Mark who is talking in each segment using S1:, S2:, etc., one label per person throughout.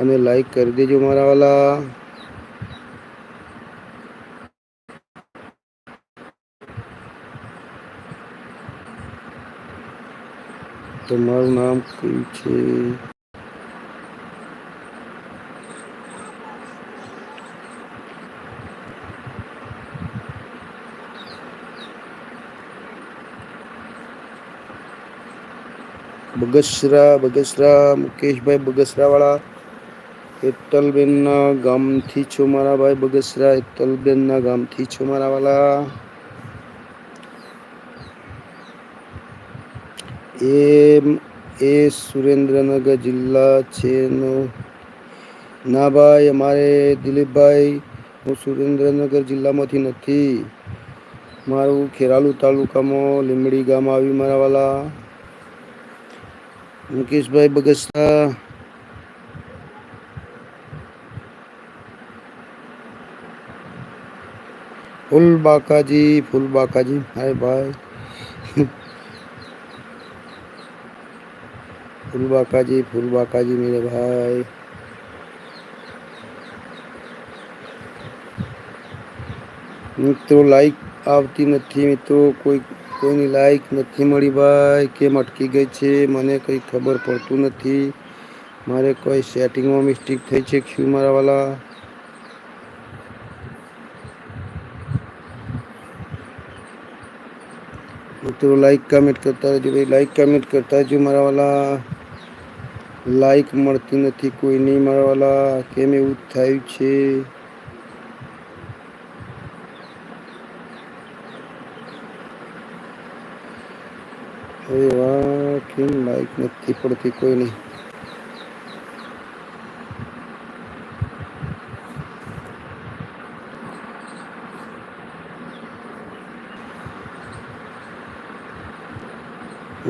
S1: અને લાઈક કરી દેજો મારા વાલા. તમારું નામ કયું છે? બગસરા મુકેશભાઈ બગસરા વાળા. હેતલબેન ના ગામથી છો મારા ભાઈ બગસરા. હેતલબેન ના ગામથી છો મારા વાલા. એ સુરેન્દ્રનગર જિલ્લા છે ના ભાઈ અમારે દિલીપભાઈ, હું સુરેન્દ્રનગર જિલ્લામાંથી નથી. મારું ખેરાલુ તાલુકામાં લીંબડી ગામ આવ્યું મારા વાલા. મુકેશભાઈ બગસરા. ફૂલબાકાજી હાય ભાઈ. ફૂલબાકાજી મેરે ભાઈ. મિત્રો લાઈક આવતી નથી. મિત્રો કોઈની લાઈક નથી મળી ભાઈ. કેમ અટકી ગઈ છે મને કંઈ ખબર પડતું નથી. મારે કોઈ સેટિંગમાં મિસ્ટેક થઈ છે શું મારા વાલા? મિત્રો લાઈક કમેન્ટ કરતા રહેજો ભાઈ. લાઈક કમેન્ટ કરતા રહેજો મારા વાલા. લાઈક મળતી નથી કોઈ નહીં મારા વાલા. કેમ એવું થયું છે? અરે વાહ, કેમ લાઈક નથી પડતી કોઈ નહીં.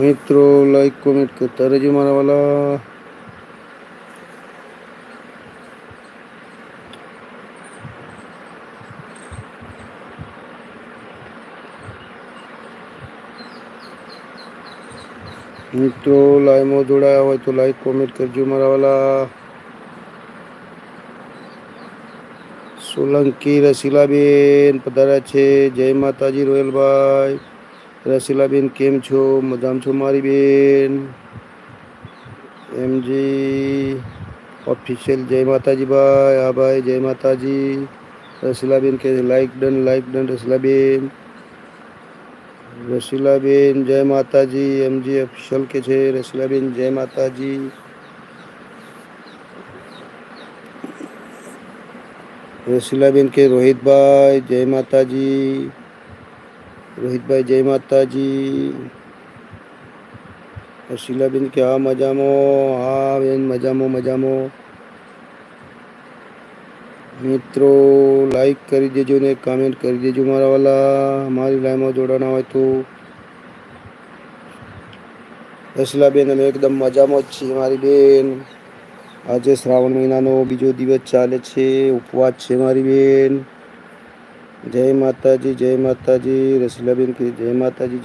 S1: મિત્રો લાઈક કોમેન્ટ કરતા રહેજો મારા વાલા. મિત્રો લાઈવમાં જોડાયા હોય તો લાઈક કોમેન્ટ કરજો મારા વાલા. સોલંકી રસીલાબેન પધાર્યા છે. જય માતાજી રોયલભાઈ. રસીલાબેન કેમ છો? મજામાં છો મારી બેન? એમજી ઓફિશિયલ જય માતાજી ભાઈ. હા ભાઈ જય માતાજી. રસીલાબેન કે લાઈક ડન રસીલાબેન જય માતાજી. એમજી ઓફિશિયલ કે છે રસીલાબેન જય માતાજી. રસીલાબેન કે રોહિતભાઈ જય માતાજી. રોહિતભાઈ જય માતાજી. રસીલાબેન કે હા મજામાં. હા બેન મજામાં. મિત્રો લાઈક કરી દેજો ને કમેન્ટ કરી દેજો મારા વાલા. અમારી લાઈનમાં જોડાના હોય તો. રસીલાબેન અમે એકદમ મજામાં જ છીએ મારી બેન. આજે શ્રાવણ મહિનાનો બીજો દિવસ ચાલે છે. ઉપવાસ છે મારી બેન. જય માતાજી. રસીલાબેન કે જય માતાજી.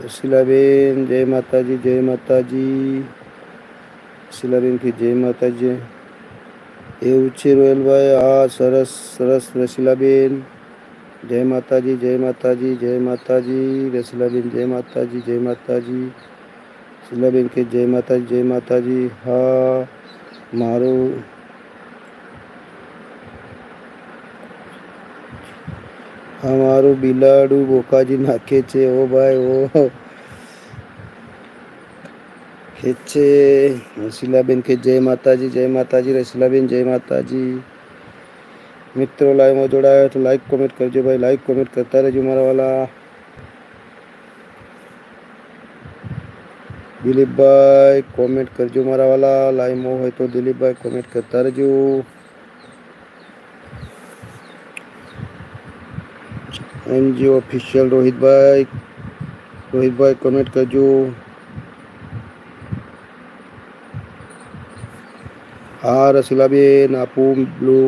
S1: રસીલાબેન જય માતાજી. રસીલાબેન કે જય માતાજી. એવું છે રોયલભાઈ. હા સરસ રસીલાબેન. જય માતાજી. રસીલાબેન જય માતાજી. રસીલાબેન કે જય માતાજી. હા મારું બિલાડું બોકાજી નાખે છે. ઓ ભાઈ ઓ ખેંચે. રસીલાબેન કે જય માતાજી. રસીલાબેન જય માતાજી. મિત્રો લાઈવમાં જોડાયા તો લાઈક કોમેન્ટ કરજો ભાઈ. લાઈક કોમેન્ટ કરતા રહેજો મારા વાલા. દિલીપભાઈ કોમેન્ટ કરજો મારા વાલા. લાઈવમાં હોય તો દિલીપભાઈ કોમેન્ટ કરતા રહેજો. એનજી ઓફિશિયલ રોહિતભાઈ કોમેન્ટ કરજો. હા રસીલાબેન આપું બ્લુ.